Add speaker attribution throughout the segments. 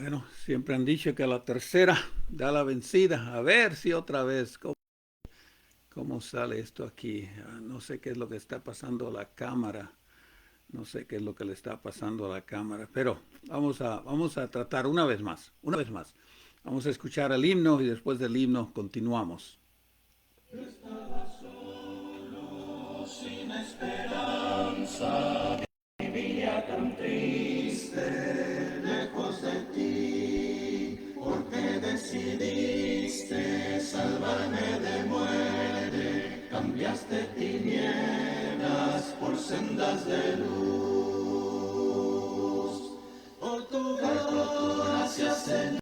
Speaker 1: Bueno, siempre han dicho que a la tercera da la vencida. A ver si otra vez, ¿cómo sale esto aquí? No sé qué es lo que está pasando a la cámara. No sé qué es lo que le está pasando a la cámara. Pero vamos a tratar una vez más. Una vez más. Vamos a escuchar el himno y después del himno continuamos.
Speaker 2: Estaba solo, sin esperanza, vivía tan triste, lejos de ti, porque decidiste salvarme de muerte, cambiaste tinieblas por sendas de luz. Por tu gracia, Señor,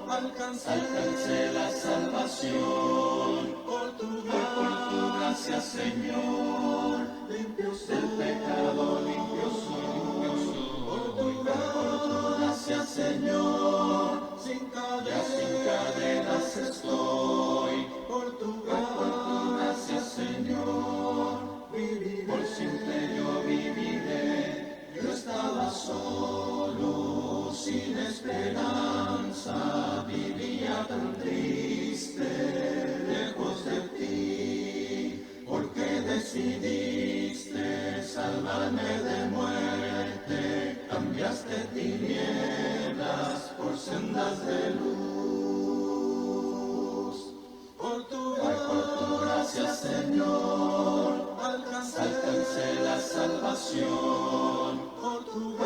Speaker 2: alcancé la salvación. Por tu gracia, Señor, limpio soy del pecado, limpio soy. Por tu gracia, Señor, sin cadenas estoy. Por tu gracia, Señor, viviré. Por siempre yo viviré. Yo estaba solo, sin esperanza, vivía tan triste, lejos de ti, porque decidiste salvarme de muerte, cambiaste tinieblas por sendas de luz. Por tu gracia, Señor, alcancé la salvación. Por tu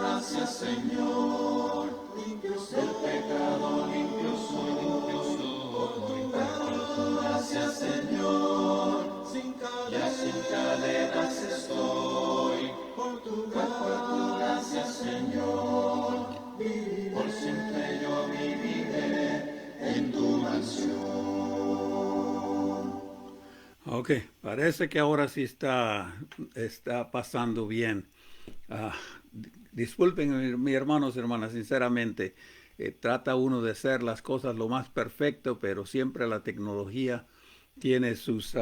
Speaker 2: gracia, Señor, limpio soy del pecado, limpio soy. Por tu gracia, Señor, sin cadenas estoy. Por tu gracia, Señor, por siempre yo viviré en tu mansión.
Speaker 1: Ok, parece que ahora sí está pasando bien. Ah, disculpen, mis hermanos y hermanas, sinceramente, trata uno de hacer las cosas lo más perfecto, pero siempre la tecnología tiene sus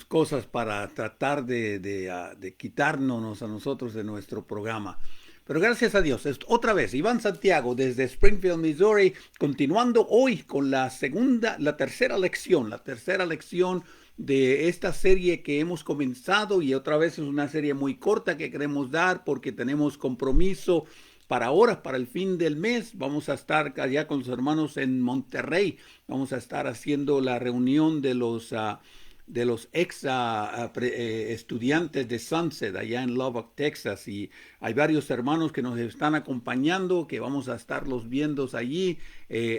Speaker 1: cosas para tratar de quitarnos a nosotros de nuestro programa. Pero gracias a Dios, otra vez, Iván Santiago desde Springfield, Missouri, continuando hoy con la tercera lección de esta serie que hemos comenzado y otra vez es una serie muy corta que queremos dar porque tenemos compromiso para ahora, para el fin del mes. Vamos a estar allá con los hermanos en Monterrey. Vamos a estar haciendo la reunión de los ex estudiantes de Sunset allá en Lubbock, Texas. Y hay varios hermanos que nos están acompañando, que vamos a estarlos viendo allí,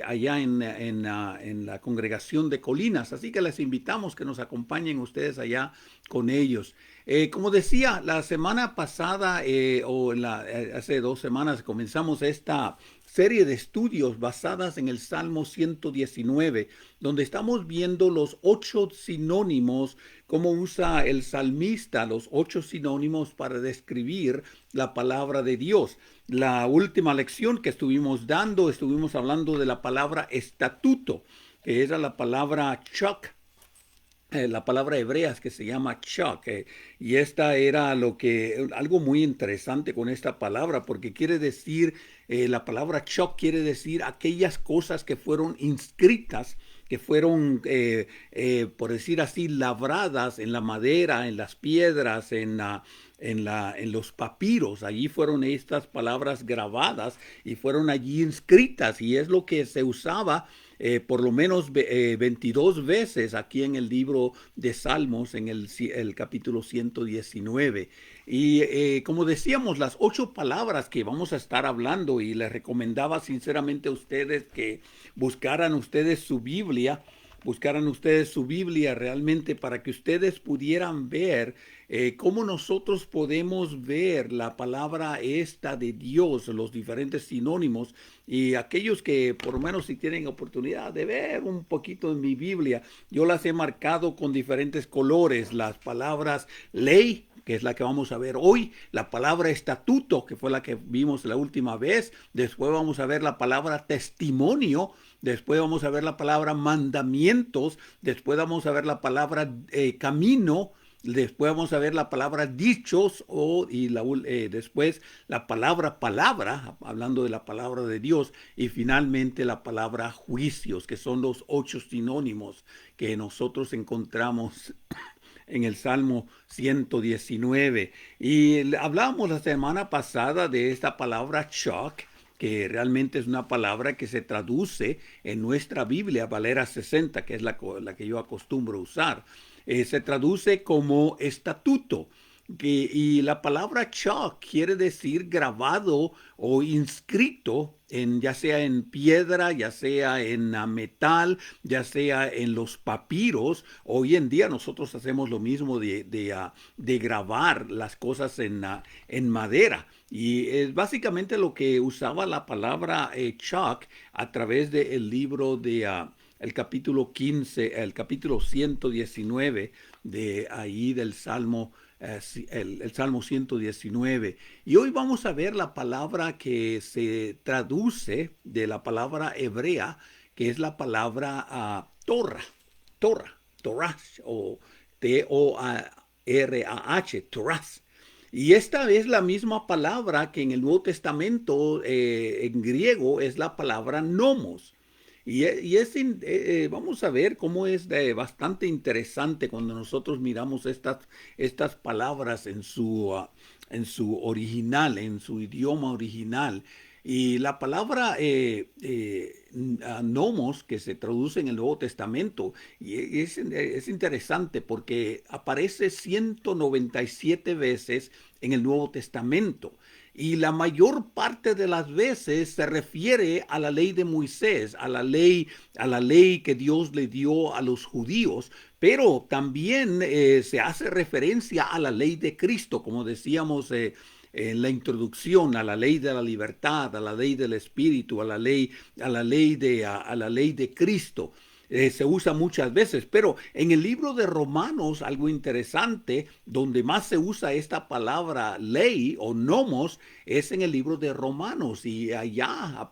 Speaker 1: allá en la congregación de Colinas. Así que les invitamos que nos acompañen ustedes allá con ellos. Como decía, la semana pasada hace 2 semanas comenzamos esta serie de estudios basadas en el Salmo 119, donde estamos viendo los 8 sinónimos, cómo usa el salmista los 8 sinónimos para describir la palabra de Dios. La última lección que estuvimos hablando de la palabra estatuto, que era la palabra chuck, la palabra hebrea que se llama chak, y esta era algo muy interesante con esta palabra, porque quiere decir, la palabra chak quiere decir aquellas cosas que fueron inscritas, que fueron, por decir así, labradas en la madera, en las piedras, en los papiros. Allí fueron estas palabras grabadas y fueron allí inscritas, y es lo que se usaba por lo menos 22 veces aquí en el libro de Salmos, en el capítulo 119. Y como decíamos, las 8 palabras que vamos a estar hablando, y les recomendaba sinceramente a ustedes que buscaran ustedes su Biblia realmente para que ustedes pudieran ver cómo nosotros podemos ver la palabra esta de Dios, los diferentes sinónimos, y aquellos que por lo menos si tienen oportunidad de ver un poquito en mi Biblia, yo las he marcado con diferentes colores, las palabras ley, que es la que vamos a ver hoy, la palabra estatuto, que fue la que vimos la última vez, después vamos a ver la palabra testimonio, después vamos a ver la palabra mandamientos, después vamos a ver la palabra camino, Después vamos a ver la palabra dichos después la palabra palabra, hablando de la palabra de Dios, y finalmente la palabra juicios, que son los 8 sinónimos que nosotros encontramos en el Salmo 119. Y hablábamos la semana pasada de esta palabra shock, que realmente es una palabra que se traduce en nuestra Biblia, Valera 60, que es la que yo acostumbro usar. Se traduce como estatuto. Y la palabra chalk quiere decir grabado o inscrito ya sea en piedra, ya sea en metal, ya sea en los papiros. Hoy en día nosotros hacemos lo mismo de grabar las cosas en madera. Y es básicamente lo que usaba la palabra chalk a través del libro el capítulo 15, el capítulo 119 de ahí del Salmo, el Salmo 119. Y hoy vamos a ver la palabra que se traduce de la palabra hebrea, que es la palabra Torah, o T-O-R-A-H, Torah. Y esta es la misma palabra que en el Nuevo Testamento, en griego, es la palabra nomos. Vamos a ver cómo es bastante interesante cuando nosotros miramos estas palabras en su original, en su idioma original. Y la palabra nomos, que se traduce en el Nuevo Testamento, es interesante porque aparece 197 veces en el Nuevo Testamento. Y la mayor parte de las veces se refiere a la ley de Moisés, a la ley que Dios le dio a los judíos, pero también se hace referencia a la ley de Cristo, como decíamos en la introducción, a la ley de la libertad, a la ley del Espíritu, a la ley de Cristo. Se usa muchas veces, pero en el libro de Romanos, algo interesante, donde más se usa esta palabra ley o nomos, es en el libro de Romanos. Y allá,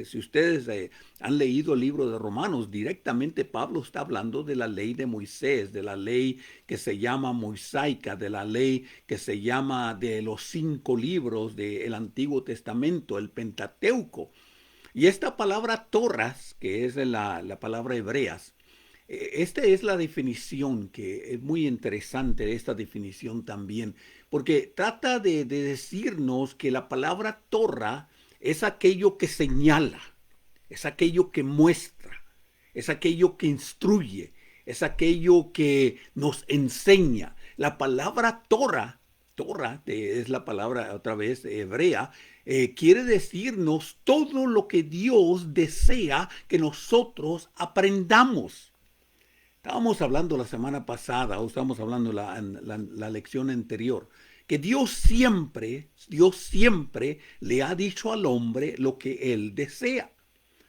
Speaker 1: si ustedes han leído el libro de Romanos, directamente Pablo está hablando de la ley de Moisés, de la ley que se llama mosaica, de la ley que se llama de los 5 libros del Antiguo Testamento, el Pentateuco. Y esta palabra torras, que es la palabra hebreas, esta es la definición, que es muy interesante esta definición también, porque trata de decirnos que la palabra torra es aquello que señala, es aquello que muestra, es aquello que instruye, es aquello que nos enseña. La palabra Torah es la palabra otra vez hebrea, quiere decirnos todo lo que Dios desea que nosotros aprendamos. Estábamos hablando la semana pasada, o estábamos hablando la lección anterior, que Dios siempre le ha dicho al hombre lo que él desea.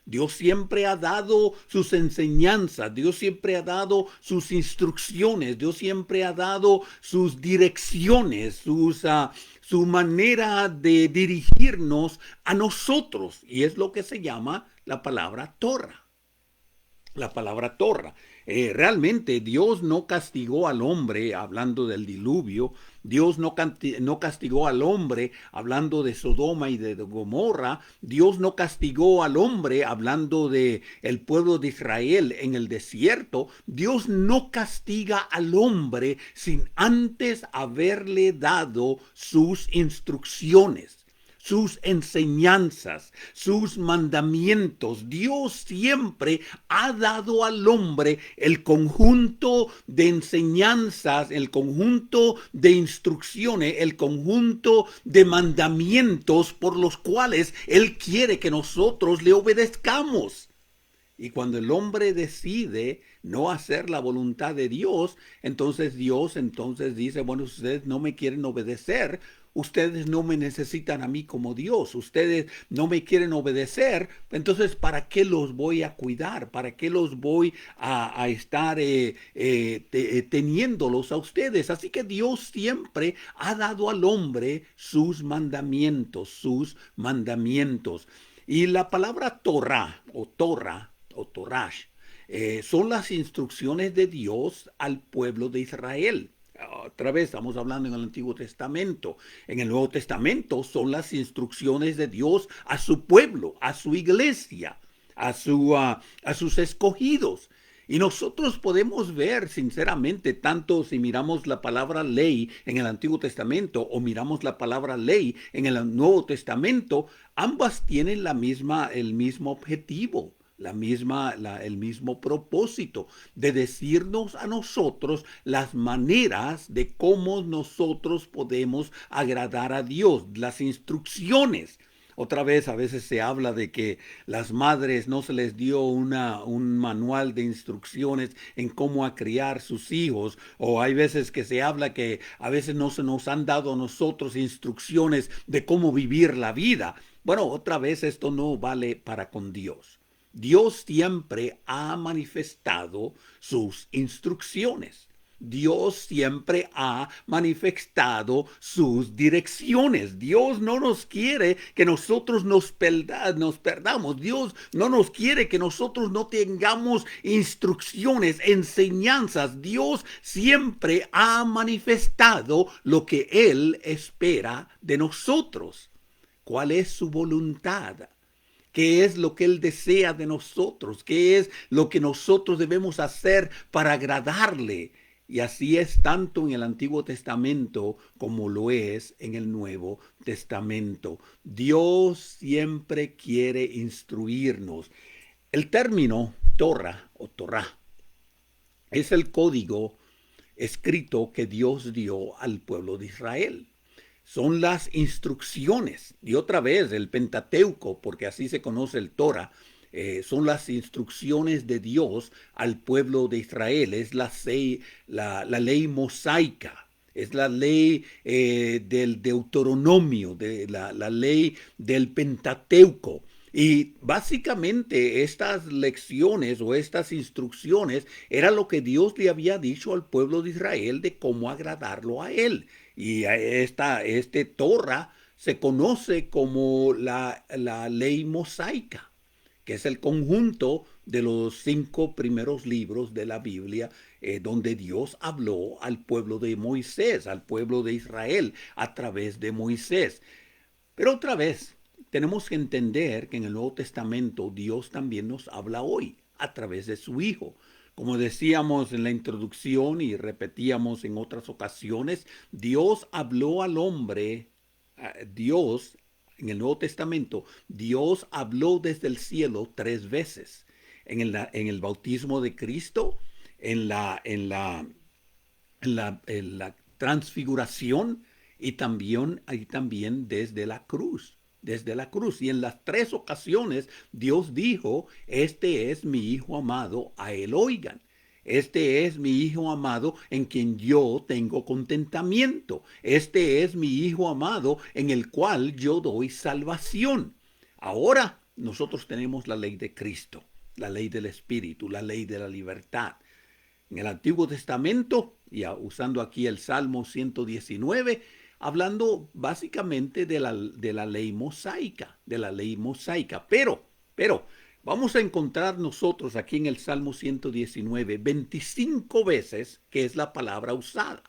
Speaker 1: Dios siempre ha dado sus enseñanzas, Dios siempre ha dado sus instrucciones, Dios siempre ha dado sus direcciones, su manera de dirigirnos a nosotros. Y es lo que se llama la palabra Torah. La palabra Torah. Realmente Dios no castigó al hombre hablando del diluvio. Dios no castigó al hombre hablando de Sodoma y de Gomorra. Dios no castigó al hombre hablando de el pueblo de Israel en el desierto. Dios no castiga al hombre sin antes haberle dado sus instrucciones, sus enseñanzas, sus mandamientos. Dios siempre ha dado al hombre el conjunto de enseñanzas, el conjunto de instrucciones, el conjunto de mandamientos por los cuales Él quiere que nosotros le obedezcamos. Y cuando el hombre decide no hacer la voluntad de Dios, entonces Dios dice, bueno, ustedes no me quieren obedecer, ustedes no me necesitan a mí como Dios, ustedes no me quieren obedecer, entonces ¿para qué los voy a cuidar? ¿Para qué los voy a estar teniéndolos a ustedes? Así que Dios siempre ha dado al hombre sus mandamientos. Y la palabra Torah o Torash son las instrucciones de Dios al pueblo de Israel. Otra vez estamos hablando en el Antiguo Testamento. En el Nuevo Testamento son las instrucciones de Dios a su pueblo, a su iglesia, a sus escogidos. Y nosotros podemos ver, sinceramente, tanto si miramos la palabra ley en el Antiguo Testamento o miramos la palabra ley en el Nuevo Testamento, ambas tienen el mismo objetivo, el mismo propósito de decirnos a nosotros las maneras de cómo nosotros podemos agradar a Dios, las instrucciones. Otra vez, a veces se habla de que las madres no se les dio un manual de instrucciones en cómo a criar sus hijos, o hay veces que se habla que a veces no se nos han dado a nosotros instrucciones de cómo vivir la vida. Bueno, otra vez esto no vale para con Dios. Dios siempre ha manifestado sus instrucciones. Dios siempre ha manifestado sus direcciones. Dios no nos quiere que nosotros nos perdamos. Dios no nos quiere que nosotros no tengamos instrucciones, enseñanzas. Dios siempre ha manifestado lo que Él espera de nosotros. ¿Cuál es su voluntad? ¿Qué es lo que Él desea de nosotros? ¿Qué es lo que nosotros debemos hacer para agradarle? Y así es tanto en el Antiguo Testamento como lo es en el Nuevo Testamento. Dios siempre quiere instruirnos. El término Torah o Torah es el código escrito que Dios dio al pueblo de Israel. Son las instrucciones. Y otra vez, el Pentateuco, porque así se conoce el Torah, son las instrucciones de Dios al pueblo de Israel. Es la ley mosaica. Es la ley del Deuteronomio, la ley del Pentateuco. Y básicamente estas lecciones o estas instrucciones era lo que Dios le había dicho al pueblo de Israel de cómo agradarlo a él. Y este Torah se conoce como la ley mosaica, que es el conjunto de los 5 primeros libros de la Biblia, donde Dios habló al pueblo de Moisés, al pueblo de Israel, a través de Moisés. Pero otra vez, tenemos que entender que en el Nuevo Testamento Dios también nos habla hoy a través de su Hijo. Como decíamos en la introducción y repetíamos en otras ocasiones, Dios habló al hombre, Dios en el Nuevo Testamento, Dios habló desde el cielo 3 veces. En el bautismo de Cristo, en la transfiguración y también desde la cruz. Desde la cruz. Y en las 3 ocasiones Dios dijo, este es mi Hijo amado, a él oigan. Este es mi Hijo amado en quien yo tengo contentamiento. Este es mi Hijo amado en el cual yo doy salvación. Ahora nosotros tenemos la ley de Cristo, la ley del Espíritu, la ley de la libertad. En el Antiguo Testamento, y usando aquí el Salmo 119, hablando básicamente de la ley mosaica, Pero, vamos a encontrar nosotros aquí en el Salmo 119, 25 veces que es la palabra usada.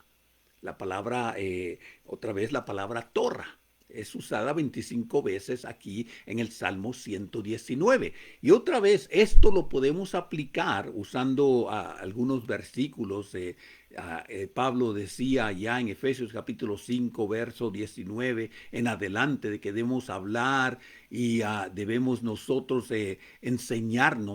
Speaker 1: La palabra, otra vez la palabra Torah. Es usada 25 veces aquí en el Salmo 119. Y otra vez, esto lo podemos aplicar usando algunos versículos. Pablo decía ya en Efesios capítulo 5, verso 19 en adelante, de que debemos hablar y debemos nosotros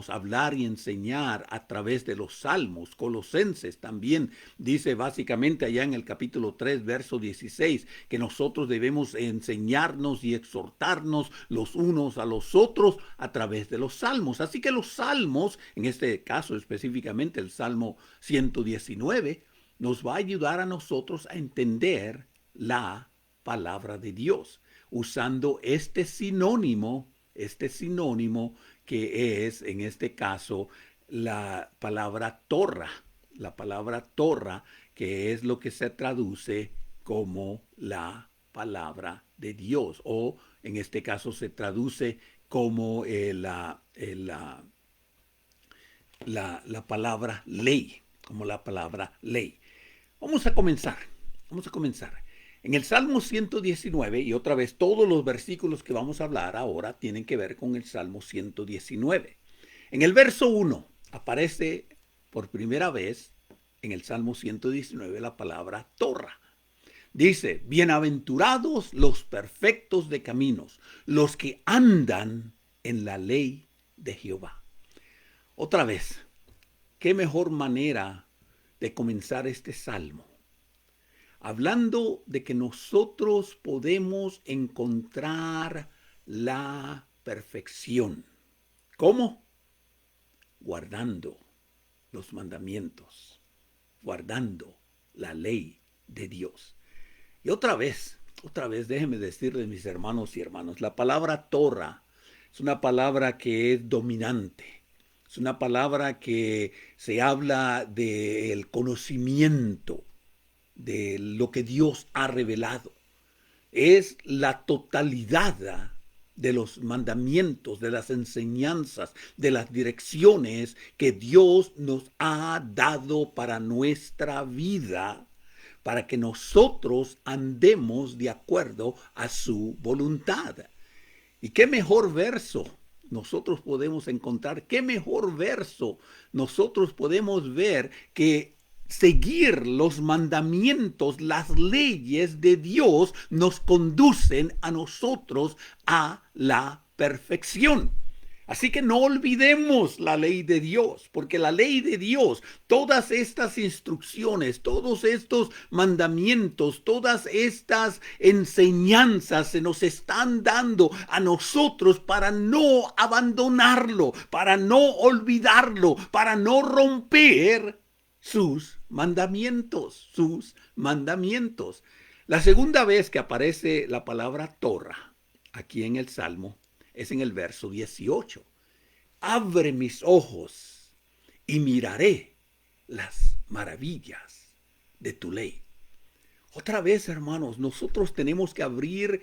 Speaker 1: hablar y enseñar a través de los salmos. Colosenses también dice básicamente allá en el capítulo 3, verso 16, que nosotros debemos enseñarnos y exhortarnos los unos a los otros a través de los salmos. Así que los salmos, en este caso específicamente el Salmo 119, nos va a ayudar a nosotros a entender la palabra de Dios, usando este sinónimo que es en este caso la palabra Torah, que es lo que se traduce como la palabra de Dios, o en este caso se traduce como la palabra ley, como la palabra ley. Vamos a comenzar. Vamos a comenzar. En el Salmo 119, y otra vez todos los versículos que vamos a hablar ahora tienen que ver con el Salmo 119. En el verso 1 aparece por primera vez en el Salmo 119 la palabra Torah. Dice, bienaventurados los perfectos de caminos, los que andan en la ley de Jehová. Otra vez, qué mejor manera de comenzar este salmo, hablando de que nosotros podemos encontrar la perfección. ¿Cómo? Guardando los mandamientos, guardando la ley de Dios. Y otra vez, déjenme decirles, mis hermanos y hermanas, la palabra Torah es una palabra que es dominante. Es una palabra que se habla del conocimiento, de lo que Dios ha revelado. Es la totalidad de los mandamientos, de las enseñanzas, de las direcciones que Dios nos ha dado para nuestra vida, para que nosotros andemos de acuerdo a su voluntad. ¿Y qué mejor verso nosotros podemos encontrar? ¿Qué mejor verso nosotros podemos ver que seguir los mandamientos, las leyes de Dios nos conducen a nosotros a la perfección? Así que no olvidemos la ley de Dios, porque la ley de Dios, todas estas instrucciones, todos estos mandamientos, todas estas enseñanzas se nos están dando a nosotros para no abandonarlo, para no olvidarlo, para no romper sus mandamientos, La segunda vez que aparece la palabra Torah aquí en el Salmo es en el verso 18. Abre mis ojos y miraré las maravillas de tu ley. Otra vez, hermanos, nosotros tenemos que abrir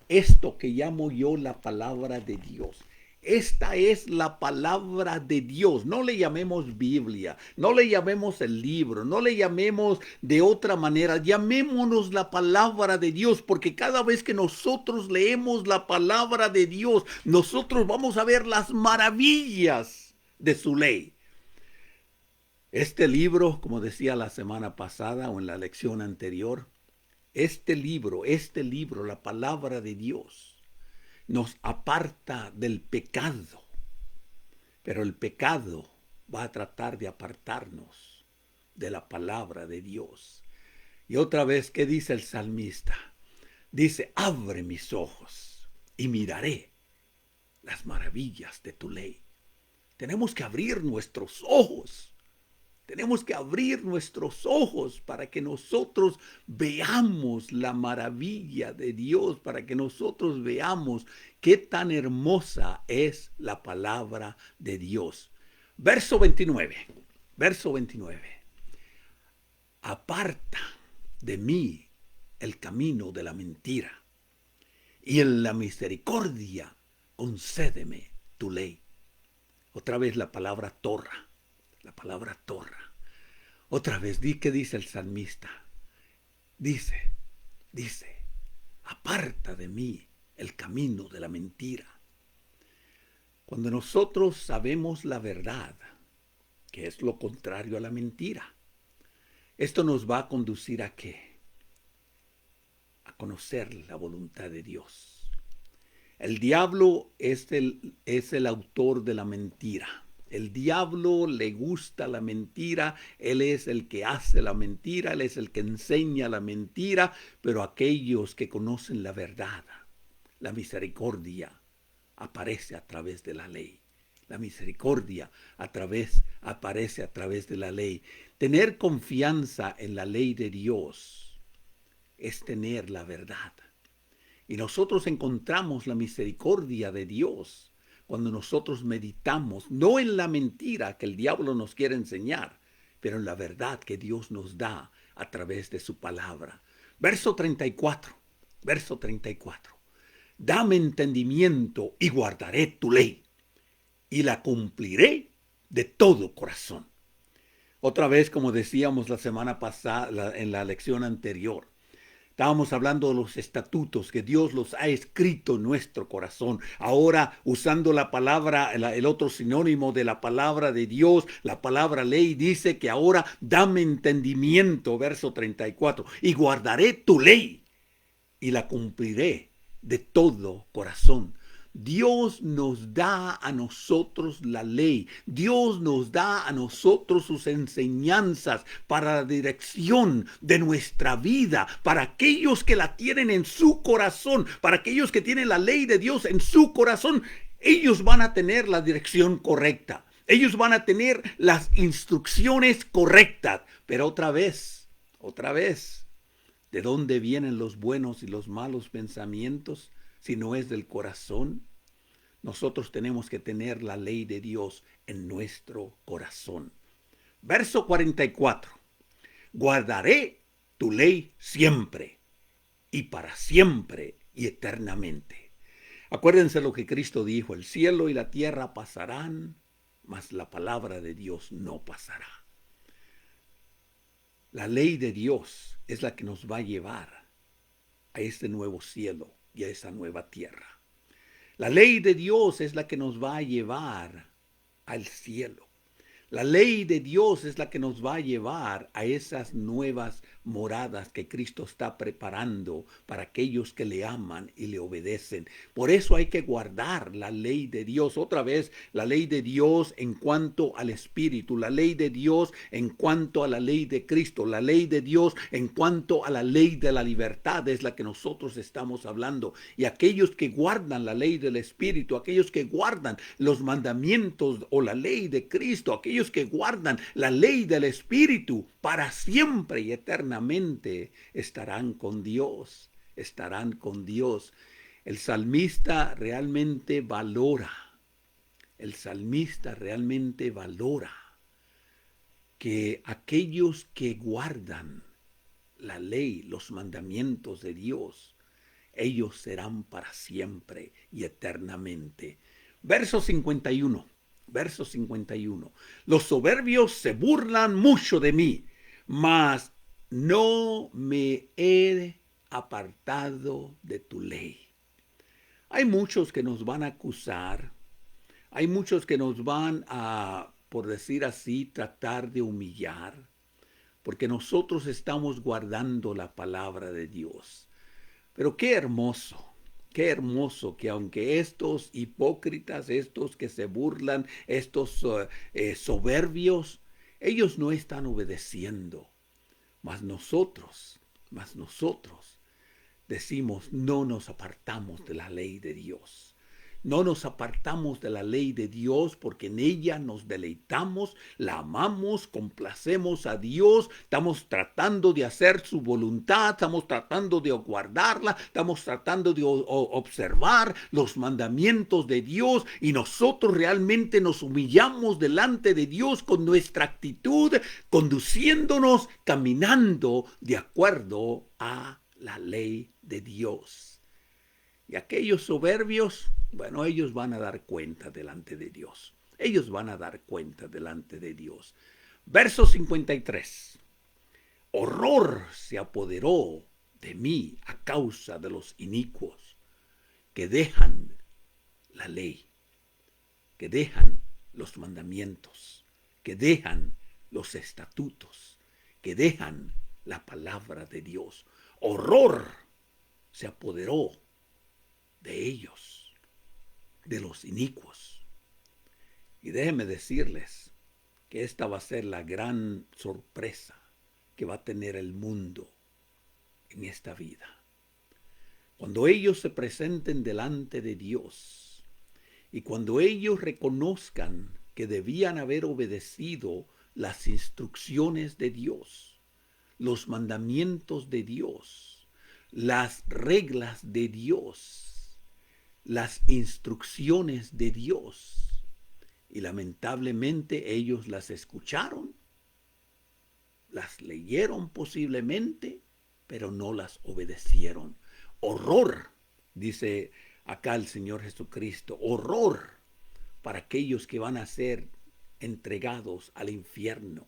Speaker 1: esto que llamo yo la palabra de Dios. Esta es la palabra de Dios. No le llamemos Biblia, no le llamemos el libro, no le llamemos de otra manera. Llamémonos la palabra de Dios, porque cada vez que nosotros leemos la palabra de Dios, nosotros vamos a ver las maravillas de su ley. Este libro, como decía la semana pasada o en la lección anterior, este libro, la palabra de Dios, nos aparta del pecado, pero el pecado va a tratar de apartarnos de la palabra de Dios. Y otra vez, ¿qué dice el salmista? Dice, abre mis ojos y miraré las maravillas de tu ley. Tenemos que abrir nuestros ojos. Tenemos que abrir nuestros ojos para que nosotros veamos la maravilla de Dios, para que nosotros veamos qué tan hermosa es la palabra de Dios. Verso 29. Aparta de mí el camino de la mentira, y en la misericordia concédeme tu ley. Otra vez la palabra Torah. Otra vez, ¿qué dice el salmista? Dice, aparta de mí el camino de la mentira. Cuando nosotros sabemos la verdad, que es lo contrario a la mentira, esto nos va a conducir ¿a qué? A conocer la voluntad de Dios. El diablo es el autor de la mentira. El diablo le gusta la mentira, él es el que hace la mentira, él es el que enseña la mentira, pero aquellos que conocen la verdad, la misericordia aparece a través de la ley. La misericordia aparece a través de la ley. Tener confianza en la ley de Dios es tener la verdad. Y nosotros encontramos la misericordia de Dios cuando nosotros meditamos, no en la mentira que el diablo nos quiere enseñar, pero en la verdad que Dios nos da a través de su palabra. Verso 34. Dame entendimiento y guardaré tu ley, y la cumpliré de todo corazón. Otra vez, como decíamos la semana pasada, en la lección anterior, estábamos hablando de los estatutos que Dios los ha escrito en nuestro corazón. Ahora, usando la palabra, el otro sinónimo de la palabra de Dios, la palabra ley, dice que ahora dame entendimiento, verso 34, y guardaré tu ley y la cumpliré de todo corazón. Dios nos da a nosotros la ley. Dios nos da a nosotros sus enseñanzas para la dirección de nuestra vida, para aquellos que la tienen en su corazón, para aquellos que tienen la ley de Dios en su corazón. Ellos van a tener la dirección correcta. Ellos van a tener las instrucciones correctas. Pero otra vez, ¿de dónde vienen los buenos y los malos pensamientos? Si no es del corazón. Nosotros tenemos que tener la ley de Dios en nuestro corazón. Verso 44. Guardaré tu ley siempre y para siempre y eternamente. Acuérdense lo que Cristo dijo: el cielo y la tierra pasarán, mas la palabra de Dios no pasará. La ley de Dios es la que nos va a llevar a este nuevo cielo y a esa nueva tierra. La ley de Dios es la que nos va a llevar al cielo. La ley de Dios es la que nos va a llevar a esas nuevas moradas que Cristo está preparando para aquellos que le aman y le obedecen. Por eso hay que guardar la ley de Dios. Otra vez, la ley de Dios en cuanto al Espíritu, la ley de Dios en cuanto a la ley de Cristo, la ley de Dios en cuanto a la ley de la libertad es la que nosotros estamos hablando. Y aquellos que guardan la ley del Espíritu, aquellos que guardan los mandamientos o la ley de Cristo, aquellos que guardan la ley del Espíritu, para siempre y eternamente estarán con Dios, estarán con Dios. El salmista realmente valora, que aquellos que guardan la ley, los mandamientos de Dios, ellos serán para siempre y eternamente. Verso 51. Verso 51. Los soberbios se burlan mucho de mí, mas no me he apartado de tu ley. Hay muchos que nos van a acusar, hay muchos que nos van a, por decir así, tratar de humillar, porque nosotros estamos guardando la palabra de Dios. Pero qué hermoso que aunque estos hipócritas, estos que se burlan, estos soberbios, ellos no están obedeciendo. Mas nosotros decimos: no nos apartamos de la ley de Dios. No nos apartamos de la ley de Dios porque en ella nos deleitamos, la amamos, complacemos a Dios, estamos tratando de hacer su voluntad, estamos tratando de guardarla, estamos tratando de observar los mandamientos de Dios, y nosotros realmente nos humillamos delante de Dios con nuestra actitud, conduciéndonos, caminando de acuerdo a la ley de Dios. Y aquellos soberbios, bueno, ellos van a dar cuenta delante de Dios. Ellos van a dar cuenta delante de Dios. Verso 53. Horror se apoderó de mí a causa de los inicuos que dejan la ley, que dejan los mandamientos, que dejan los estatutos, que dejan la palabra de Dios. Horror se apoderó de ellos, de los inicuos. Y déjenme decirles que esta va a ser la gran sorpresa que va a tener el mundo en esta vida. Cuando ellos se presenten delante de Dios y cuando ellos reconozcan que debían haber obedecido las instrucciones de Dios, los mandamientos de Dios, las reglas de Dios, las instrucciones de Dios, y lamentablemente ellos las escucharon, las leyeron posiblemente, pero no las obedecieron. Horror, dice acá el Señor Jesucristo, horror para aquellos que van a ser entregados al infierno,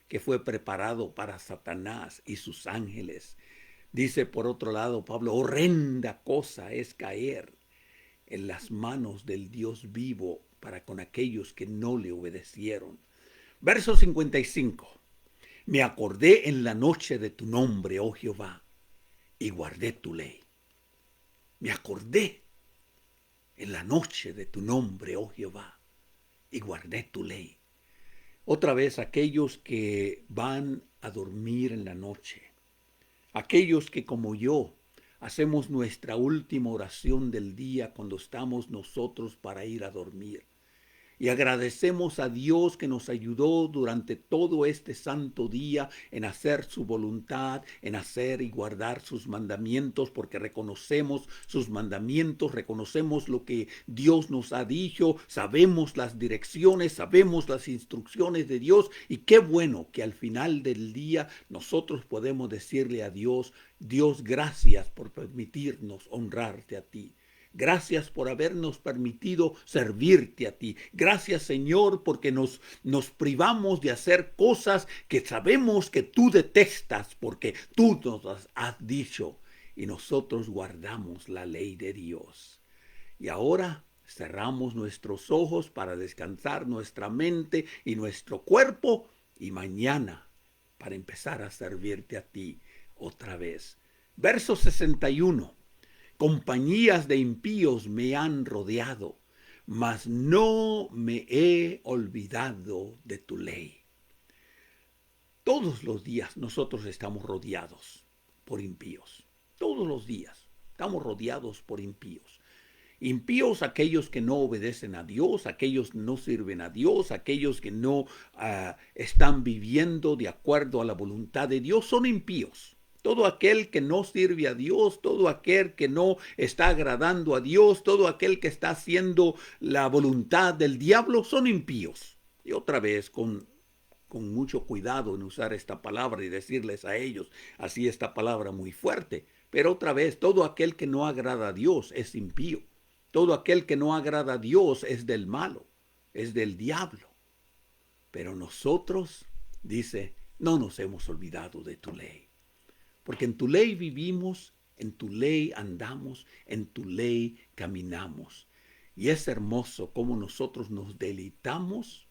Speaker 1: que fue preparado para Satanás y sus ángeles. Dice por otro lado Pablo, horrenda cosa es caer en las manos del Dios vivo para con aquellos que no le obedecieron. Verso 55. Me acordé en la noche de tu nombre, oh Jehová, y guardé tu ley. Me acordé en la noche de tu nombre, oh Jehová, y guardé tu ley. Otra vez, aquellos que van a dormir en la noche, aquellos que como yo hacemos nuestra última oración del día cuando estamos nosotros para ir a dormir. Y agradecemos a Dios que nos ayudó durante todo este santo día en hacer su voluntad, en hacer y guardar sus mandamientos, porque reconocemos sus mandamientos, reconocemos lo que Dios nos ha dicho, sabemos las direcciones, sabemos las instrucciones de Dios, y qué bueno que al final del día nosotros podemos decirle a Dios, Dios, gracias por permitirnos honrarte a ti. Gracias por habernos permitido servirte a ti. Gracias, Señor, porque nos privamos de hacer cosas que sabemos que tú detestas, porque tú nos las has dicho y nosotros guardamos la ley de Dios. Y ahora cerramos nuestros ojos para descansar nuestra mente y nuestro cuerpo, y mañana para empezar a servirte a ti otra vez. Verso 61. Compañías de impíos me han rodeado, mas no me he olvidado de tu ley. Todos los días nosotros estamos rodeados por impíos. Todos los días estamos rodeados por impíos. Impíos aquellos que no obedecen a Dios, aquellos que no sirven a Dios, aquellos que no están viviendo de acuerdo a la voluntad de Dios, son impíos. Todo aquel que no sirve a Dios, todo aquel que no está agradando a Dios, todo aquel que está haciendo la voluntad del diablo, son impíos. Y otra vez, con mucho cuidado en usar esta palabra y decirles a ellos, así esta palabra muy fuerte, pero otra vez, todo aquel que no agrada a Dios es impío. Todo aquel que no agrada a Dios es del malo, es del diablo. Pero nosotros, dice, no nos hemos olvidado de tu ley. Porque en tu ley vivimos, en tu ley andamos, en tu ley caminamos. Y es hermoso cómo nosotros nos deleitamos,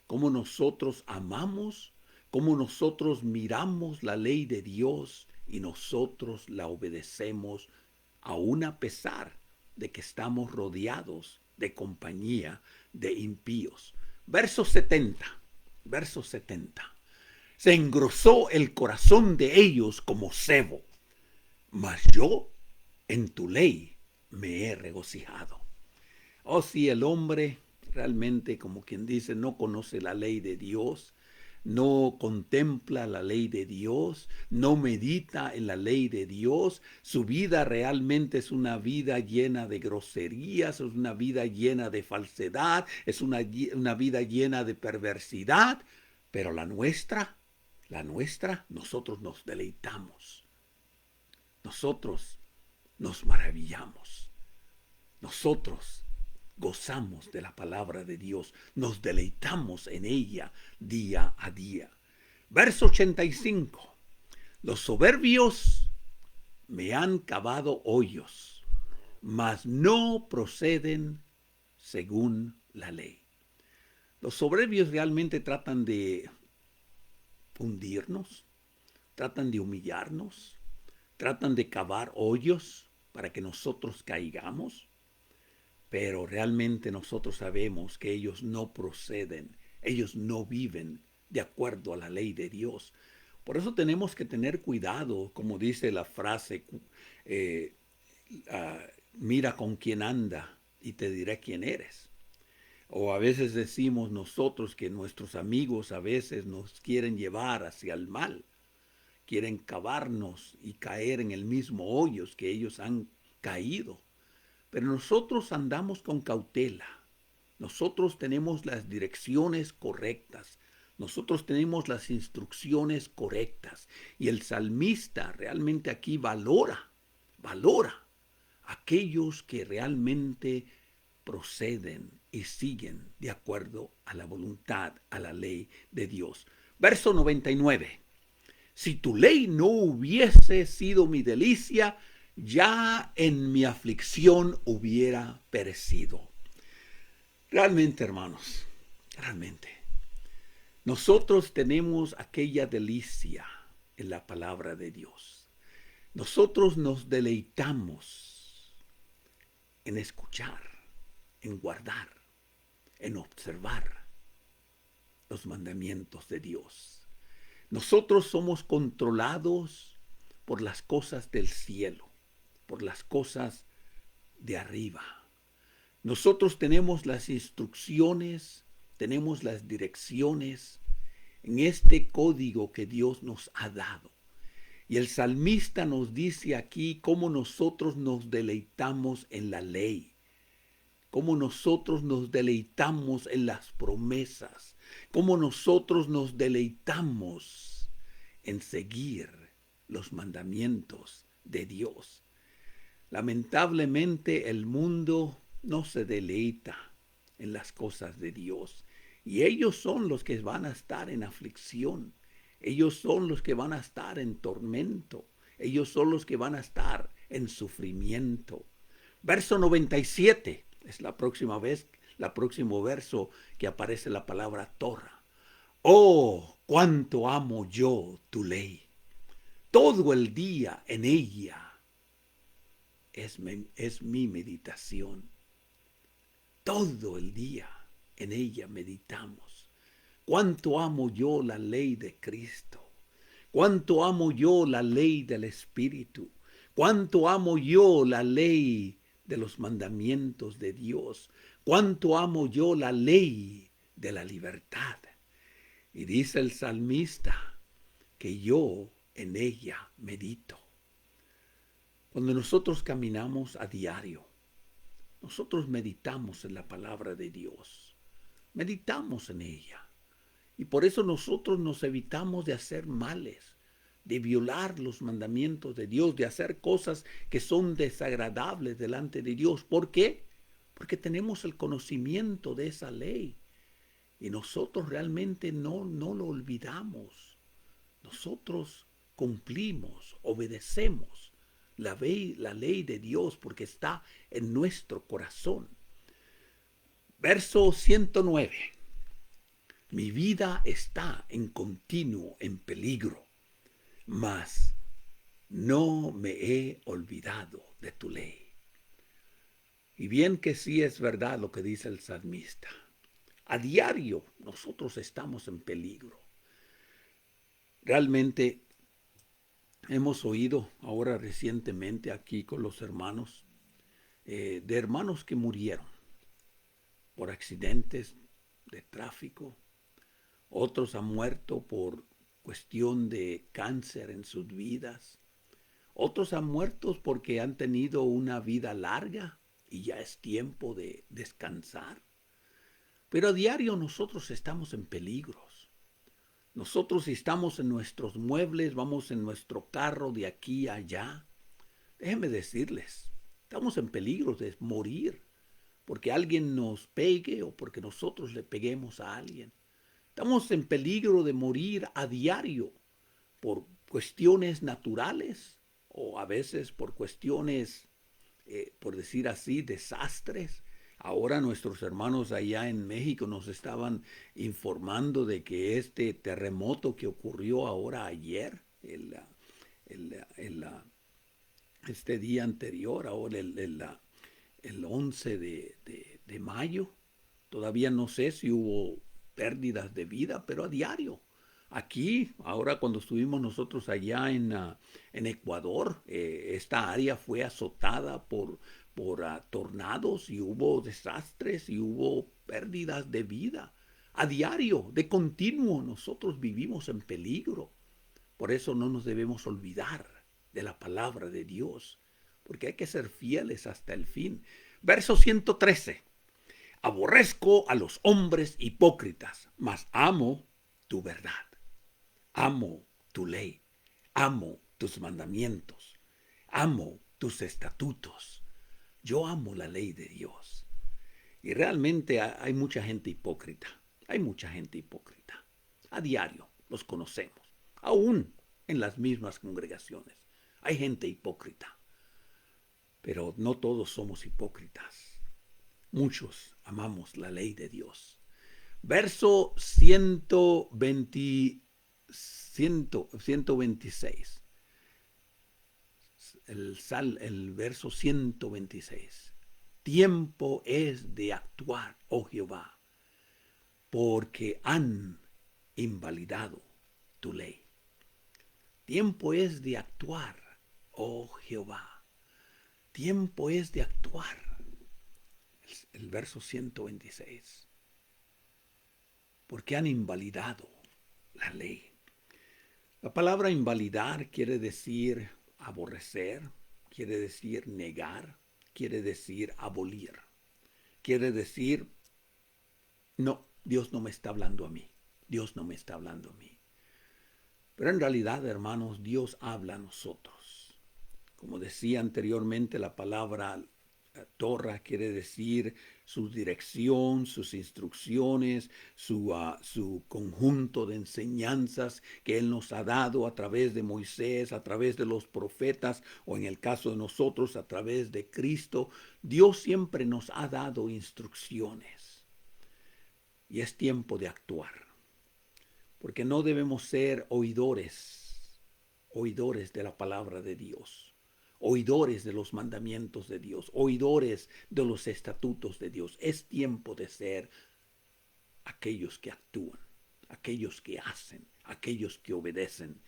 Speaker 1: cómo nosotros amamos, cómo nosotros miramos la ley de Dios y nosotros la obedecemos aún a pesar de que estamos rodeados de compañía de impíos. Verso 70. Se engrosó el corazón de ellos como sebo, mas yo en tu ley me he regocijado. Oh, si el hombre realmente, como quien dice, no conoce la ley de Dios, no contempla la ley de Dios, no medita en la ley de Dios, su vida realmente es una vida llena de groserías, es una vida llena de falsedad, es una vida llena de perversidad, pero la nuestra, nosotros nos deleitamos, nosotros nos maravillamos, nosotros gozamos de la palabra de Dios, nos deleitamos en ella día a día. Verso 85. Los soberbios me han cavado hoyos, mas no proceden según la ley. Los soberbios realmente tratan de hundirnos, tratan de humillarnos, tratan de cavar hoyos para que nosotros caigamos. Pero realmente nosotros sabemos que ellos no proceden, ellos no viven de acuerdo a la ley de Dios. Por eso tenemos que tener cuidado, como dice la frase, mira con quién anda y te diré quién eres. O a veces decimos nosotros que nuestros amigos a veces nos quieren llevar hacia el mal, quieren cavarnos y caer en el mismo hoyo que ellos han caído. Pero nosotros andamos con cautela, nosotros tenemos las direcciones correctas, nosotros tenemos las instrucciones correctas. Y el salmista realmente aquí valora a aquellos que realmente proceden y siguen de acuerdo a la voluntad, a la ley de Dios. Verso 99. Si tu ley no hubiese sido mi delicia, ya en mi aflicción hubiera perecido. Realmente, hermanos, realmente, nosotros tenemos aquella delicia en la palabra de Dios. Nosotros nos deleitamos en escuchar, en guardar, en observar los mandamientos de Dios. Nosotros somos controlados por las cosas del cielo, por las cosas de arriba. Nosotros tenemos las instrucciones, tenemos las direcciones en este código que Dios nos ha dado. Y el salmista nos dice aquí cómo nosotros nos deleitamos en la ley, cómo nosotros nos deleitamos en las promesas, cómo nosotros nos deleitamos en seguir los mandamientos de Dios. Lamentablemente el mundo no se deleita en las cosas de Dios, y ellos son los que van a estar en aflicción, ellos son los que van a estar en tormento, ellos son los que van a estar en sufrimiento. Verso 97 es la próxima vez, el próximo verso que aparece la palabra Torah. Oh, cuánto amo yo tu ley. Todo el día en ella es mi meditación. Todo el día en ella meditamos. Cuánto amo yo la ley de Cristo. Cuánto amo yo la ley del Espíritu. Cuánto amo yo la ley de los mandamientos de Dios. Cuánto amo yo la ley de la libertad. Y dice el salmista que yo en ella medito. Cuando nosotros caminamos a diario, nosotros meditamos en la palabra de Dios. Meditamos en ella. Y por eso nosotros nos evitamos de hacer males, de violar los mandamientos de Dios, de hacer cosas que son desagradables delante de Dios. ¿Por qué? Porque tenemos el conocimiento de esa ley. Y nosotros realmente no lo olvidamos. Nosotros cumplimos, obedecemos la ley de Dios porque está en nuestro corazón. Verso 109. Mi vida está en continuo en peligro, mas no me he olvidado de tu ley. Y bien que sí es verdad lo que dice el salmista. A diario nosotros estamos en peligro. Realmente hemos oído ahora recientemente aquí con los hermanos, de hermanos que murieron por accidentes de tráfico. Otros han muerto por cuestión de cáncer en sus vidas. Otros han muerto porque han tenido una vida larga y ya es tiempo de descansar. Pero a diario nosotros estamos en peligros. Nosotros estamos en nuestros muebles, vamos en nuestro carro de aquí a allá. Déjenme decirles, estamos en peligro de morir porque alguien nos pegue o porque nosotros le peguemos a alguien. Estamos en peligro de morir a diario por cuestiones naturales o a veces por cuestiones, por decir así, desastres. Ahora nuestros hermanos allá en México nos estaban informando de que este terremoto que ocurrió ahora ayer, este día anterior, ahora el 11 de mayo, todavía no sé si hubo pérdidas de vida, pero a diario. Aquí, ahora cuando estuvimos nosotros allá en Ecuador, esta área fue azotada por tornados y hubo desastres y hubo pérdidas de vida. A diario, de continuo, nosotros vivimos en peligro. Por eso no nos debemos olvidar de la palabra de Dios, porque hay que ser fieles hasta el fin. Verso 113. Aborrezco a los hombres hipócritas, mas amo tu verdad. Amo tu ley. Amo tus mandamientos. Amo tus estatutos. Yo amo la ley de Dios. Y realmente hay mucha gente hipócrita. Hay mucha gente hipócrita. A diario los conocemos. Aún en las mismas congregaciones. Hay gente hipócrita. Pero no todos somos hipócritas. Muchos amamos la ley de Dios. Verso 126. El verso 126. Tiempo es de actuar, oh Jehová, porque han invalidado tu ley. Tiempo es de actuar, oh Jehová. Tiempo es de actuar. El verso 126. Porque han invalidado la ley. La palabra invalidar quiere decir aborrecer, quiere decir negar, quiere decir abolir. Quiere decir, no, Dios no me está hablando a mí. Dios no me está hablando a mí. Pero en realidad, hermanos, Dios habla a nosotros. Como decía anteriormente, la palabra Torah quiere decir su dirección, sus instrucciones, su conjunto de enseñanzas que Él nos ha dado a través de Moisés, a través de los profetas o en el caso de nosotros a través de Cristo. Dios siempre nos ha dado instrucciones y es tiempo de actuar, porque no debemos ser oidores de la palabra de Dios. Oidores de los mandamientos de Dios, oidores de los estatutos de Dios. Es tiempo de ser aquellos que actúan, aquellos que hacen, aquellos que obedecen.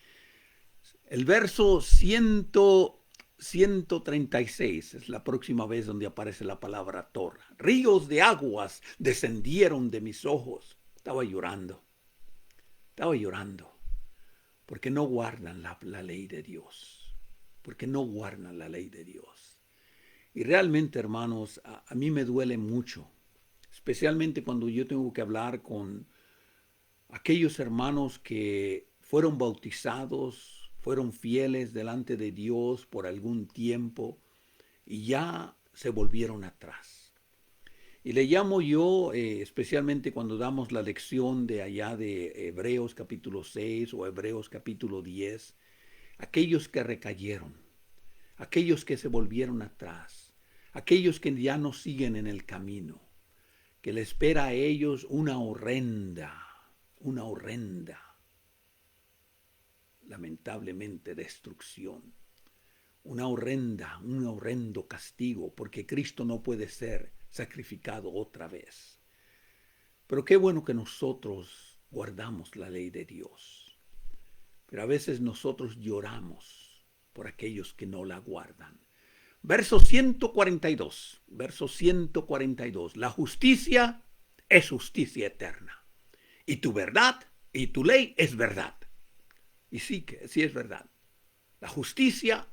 Speaker 1: El verso 136 es la próxima vez donde aparece la palabra Torah. Ríos de aguas descendieron de mis ojos. Estaba llorando, porque no guardan la ley de Dios. Porque no guardan la ley de Dios. Y realmente, hermanos, a mí me duele mucho, especialmente cuando yo tengo que hablar con aquellos hermanos que fueron bautizados, fueron fieles delante de Dios por algún tiempo y ya se volvieron atrás. Y le llamo yo, especialmente cuando damos la lección de allá de Hebreos capítulo 6 o Hebreos capítulo 10, aquellos que recayeron, aquellos que se volvieron atrás, aquellos que ya no siguen en el camino, que le espera a ellos una horrenda, lamentablemente destrucción, un horrendo castigo, porque Cristo no puede ser sacrificado otra vez. Pero qué bueno que nosotros guardamos la ley de Dios. Pero a veces nosotros lloramos por aquellos que no la guardan. Verso 142. La justicia es justicia eterna. Y tu verdad y tu ley es verdad. Y sí es verdad. La justicia,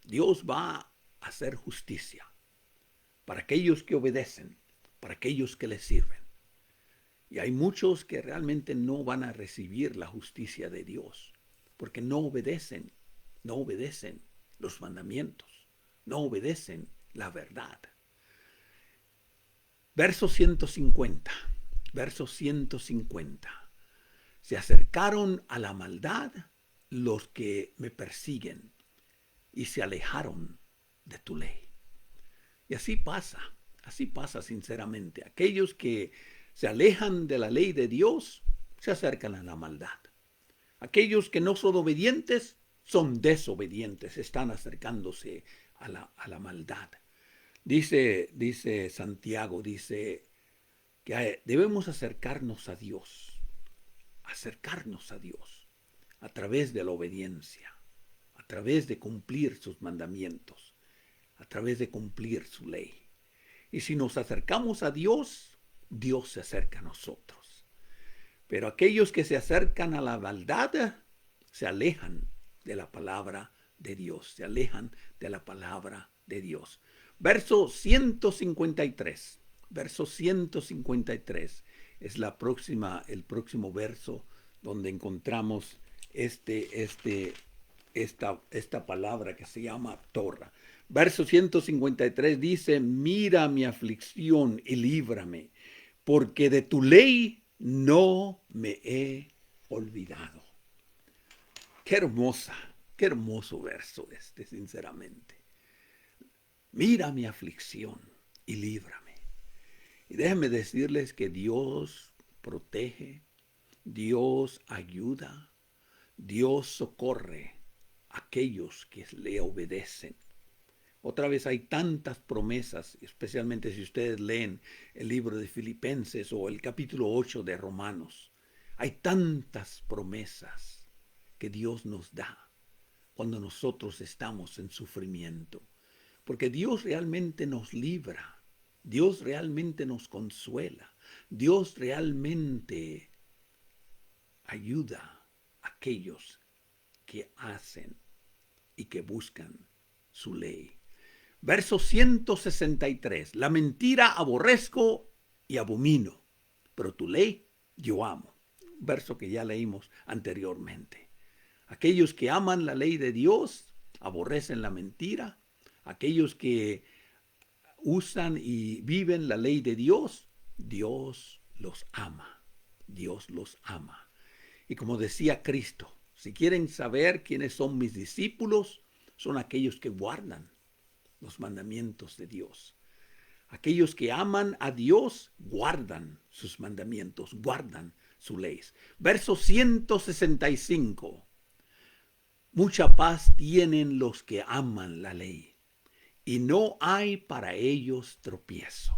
Speaker 1: Dios va a hacer justicia para aquellos que obedecen, para aquellos que le sirven. Y hay muchos que realmente no van a recibir la justicia de Dios, porque no obedecen los mandamientos, no obedecen la verdad. Verso 150. Se acercaron a la maldad los que me persiguen y se alejaron de tu ley. Y así pasa sinceramente. Aquellos que se alejan de la ley de Dios se acercan a la maldad. Aquellos que no son obedientes son desobedientes, están acercándose a la maldad. Dice Santiago, dice que debemos acercarnos a Dios a través de la obediencia, a través de cumplir sus mandamientos, a través de cumplir su ley. Y si nos acercamos a Dios, Dios se acerca a nosotros. Pero aquellos que se acercan a la maldad se alejan de la palabra de Dios, Verso 153 es el próximo verso donde encontramos este esta palabra que se llama Torah. Verso 153 dice, mira mi aflicción y líbrame, porque de tu ley no me he olvidado. Qué hermosa, qué hermoso verso este, sinceramente. Mira mi aflicción y líbrame. Y déjenme decirles que Dios protege, Dios ayuda, Dios socorre a aquellos que le obedecen. Otra vez hay tantas promesas, especialmente si ustedes leen el libro de Filipenses o el capítulo 8 de Romanos. Hay tantas promesas que Dios nos da cuando nosotros estamos en sufrimiento. Porque Dios realmente nos libra, Dios realmente nos consuela, Dios realmente ayuda a aquellos que hacen y que buscan su ley. Verso 163. La mentira aborrezco y abomino, pero tu ley yo amo. Verso que ya leímos anteriormente. Aquellos que aman la ley de Dios aborrecen la mentira. Aquellos que usan y viven la ley de Dios, Dios los ama. Dios los ama. Y como decía Cristo, si quieren saber quiénes son mis discípulos, son aquellos que guardan los mandamientos de Dios. Aquellos que aman a Dios guardan sus mandamientos, guardan sus leyes. Verso 165. Mucha paz tienen los que aman la ley, y no hay para ellos tropiezo.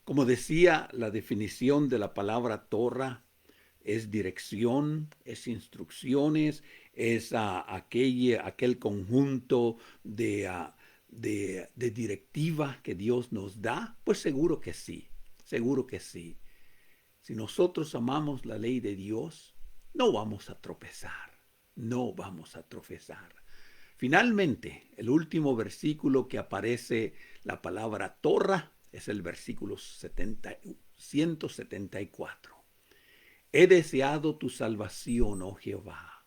Speaker 1: Como decía la definición de la palabra Torah, es dirección, es instrucciones, es aquel conjunto de directiva que Dios nos da. Pues seguro que sí, seguro que sí. Si nosotros amamos la ley de Dios, no vamos a tropezar, no vamos a tropezar. Finalmente, el último versículo que aparece la palabra Torah es el versículo 174. He deseado tu salvación, oh Jehová,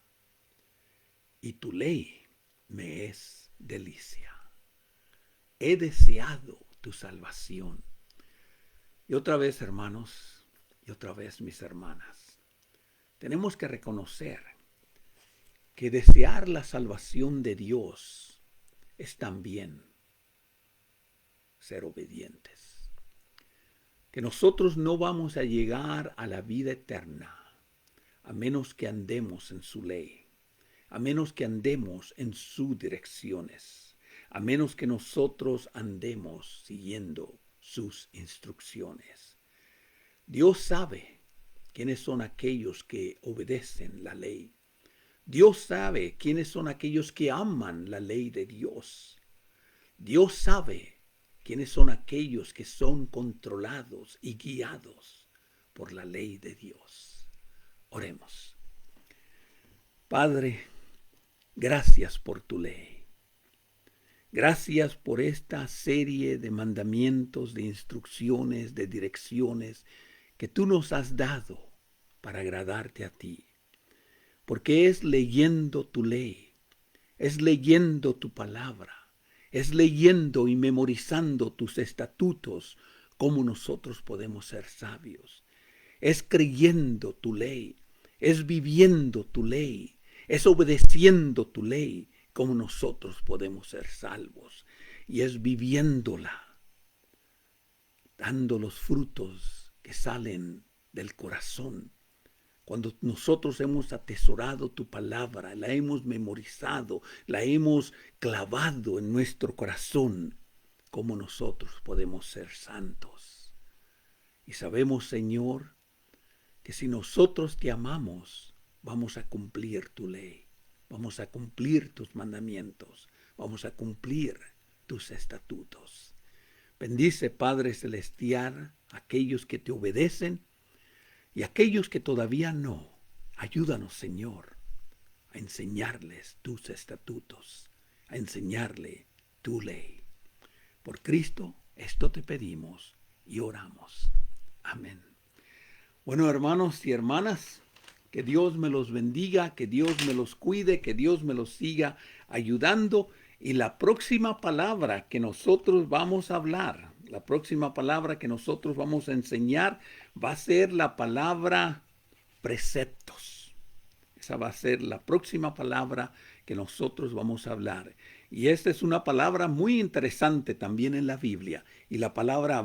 Speaker 1: y tu ley me es delicia. He deseado tu salvación. Y otra vez, hermanos, y otra vez, mis hermanas, tenemos que reconocer que desear la salvación de Dios es también ser obedientes. Que nosotros no vamos a llegar a la vida eterna a menos que andemos en su ley, a menos que andemos en sus direcciones, a menos que nosotros andemos siguiendo sus instrucciones. Dios sabe quiénes son aquellos que obedecen la ley. Dios sabe quiénes son aquellos que aman la ley de Dios. Dios sabe quiénes son aquellos que son controlados y guiados por la ley de Dios. Oremos. Padre, gracias por tu ley. Gracias por esta serie de mandamientos, de instrucciones, de direcciones que tú nos has dado para agradarte a ti. Porque es leyendo tu ley, es leyendo tu palabra, es leyendo y memorizando tus estatutos como nosotros podemos ser sabios. Es creyendo tu ley, es viviendo tu ley, es obedeciendo tu ley como nosotros podemos ser salvos. Y es viviéndola, dando los frutos que salen del corazón. Cuando nosotros hemos atesorado tu palabra, la hemos memorizado, la hemos clavado en nuestro corazón, ¿cómo nosotros podemos ser santos? Y sabemos, Señor, que si nosotros te amamos, vamos a cumplir tu ley, vamos a cumplir tus mandamientos, vamos a cumplir tus estatutos. Bendice, Padre Celestial, a aquellos que te obedecen, y aquellos que todavía no, ayúdanos, Señor, a enseñarles tus estatutos, a enseñarle tu ley. Por Cristo, esto te pedimos y oramos. Amén. Bueno, hermanos y hermanas, Que Dios me los bendiga, que Dios me los cuide, que Dios me los siga ayudando. Y la próxima palabra que nosotros vamos a hablar, la próxima palabra que nosotros vamos a enseñar va a ser la palabra preceptos. Esa va a ser la próxima palabra que nosotros vamos a hablar. Y esta es una palabra muy interesante también en la Biblia. Y la palabra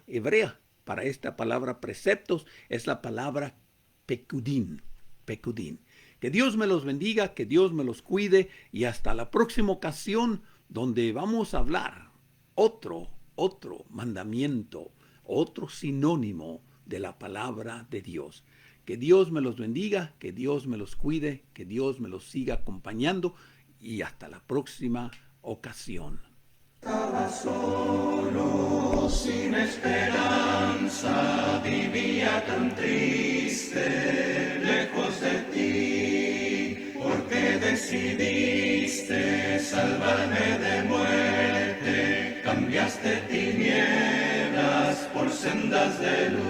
Speaker 1: hebrea para esta palabra preceptos es la palabra pekudín. Pekudín. Que Dios me los bendiga, que Dios me los cuide y hasta la próxima ocasión donde vamos a hablar otro mandamiento, otro sinónimo de la palabra de Dios. Que Dios me los bendiga, que Dios me los cuide, que Dios me los siga acompañando y hasta la próxima ocasión.
Speaker 2: Estaba solo, sin esperanza, vivía tan triste, lejos de ti, porque decidiste salvarme de muerte, cambiaste tinieblas por sendas de luz.